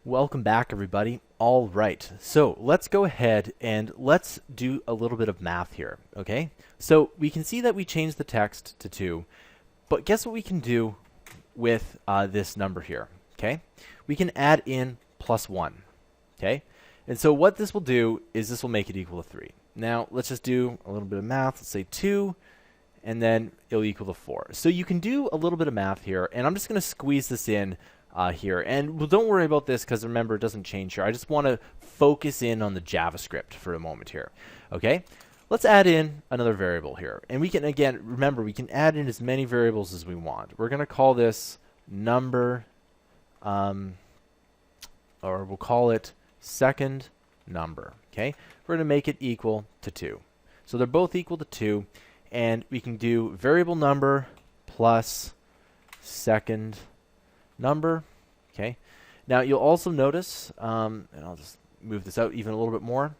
Welcome back, everybody. All right, so let's go ahead and let's do a little bit of math here, okay? So we can see that we changed the text to 2, but guess what we can do with this number here, okay? We can add in +1, okay? And so what this will do is this will make it equal to 3. Now, let's just do a little bit of math. Let's say 2, and then it'll equal to 4. So you can do a little bit of math here, and I'm just going to squeeze this in here. And well, don't worry about this because remember, it doesn't change here. I just want to focus in on the JavaScript for a moment here. Okay, let's add in another variable here. And we can, again, remember, we can add in as many variables as we want. We're going to call this number, or we'll call it second number. Okay, we're going to make it equal to 2. So they're both equal to 2. And we can do variable number plus second number. Okay. Now you'll also notice, and I'll just move this out even a little bit more.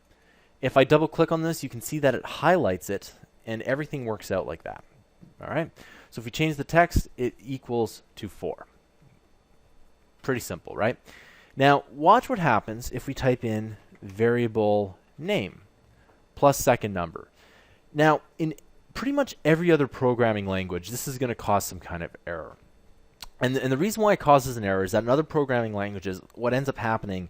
If I double click on this, you can see that it highlights it and everything works out like that. All right. So if we change the text, it equals to 4. Pretty simple, right? Now watch what happens if we type in variable name plus second number. Now in pretty much every other programming language, this is going to cause some kind of error. And the reason why it causes an error is that in other programming languages, what ends up happening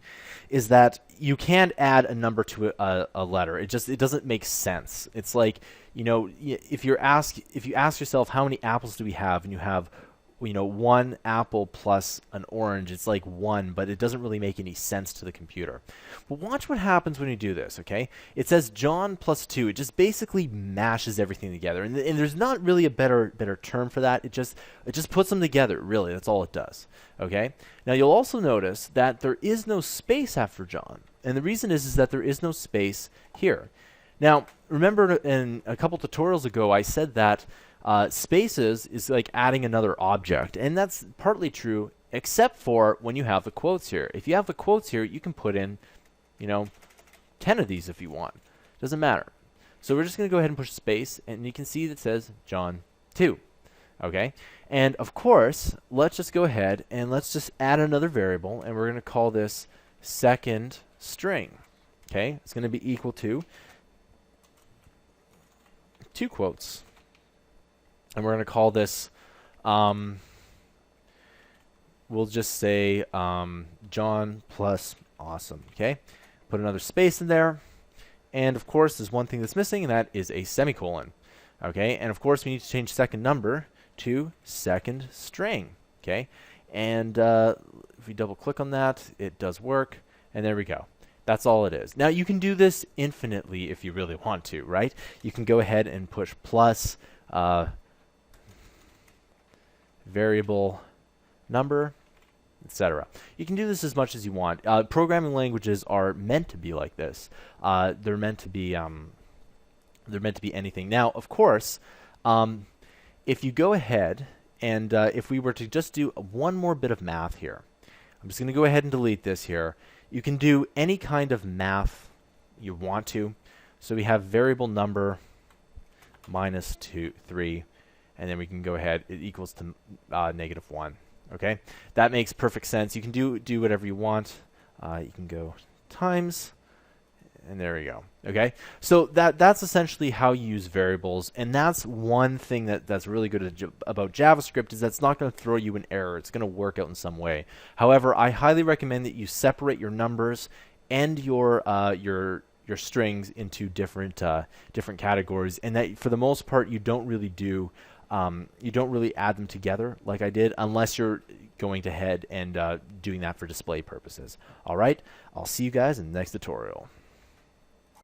is that you can't add a number to a letter. It doesn't make sense. It's like, you know, if you ask yourself how many apples do we have, and you have, you know, 1 apple plus an orange, it's like 1, but it doesn't really make any sense to the computer. But watch what happens when you do this, okay? It says John plus 2. It just basically mashes everything together. And there's not really a better term for that. It just puts them together, really. That's all it does, okay? Now, you'll also notice that there is no space after John. And the reason is that there is no space here. Now, remember in a couple tutorials ago, I said that spaces is like adding another object, and that's partly true, except for when you have the quotes here. If you have the quotes here, you can put in, you know, 10 of these if you want. Doesn't matter. So we're just going to go ahead and push space, and you can see that it says John 2. Okay, and of course, let's just go ahead and let's just add another variable, and we're going to call this second string. Okay, it's going to be equal to 2 quotes. And we're going to call this, we'll just say John plus awesome, okay? Put another space in there. And of course, there's one thing that's missing, and that is a semicolon, okay? And of course, we need to change second number to second string, okay? And if we double click on that, it does work. And there we go. That's all it is. Now, you can do this infinitely if you really want to, right? You can go ahead and push plus variable number, etc. You can do this as much as you want. Programming languages are meant to be like this. They're meant to be anything. Now, of course, if you go ahead and if we were to just do one more bit of math here, I'm just going to go ahead and delete this here. You can do any kind of math you want to. So we have variable number minus 3. And then we can go ahead, it equals to -1. Okay, that makes perfect sense. You can do whatever you want. You can go times, and there we go. Okay, so that's essentially how you use variables, and that's one thing that's really good about JavaScript is that's not going to throw you an error. It's going to work out in some way. However, I highly recommend that you separate your numbers and your strings into different categories, and that for the most part you don't really add them together like I did, unless you're going ahead and doing that for display purposes. All right, I'll see you guys in the next tutorial.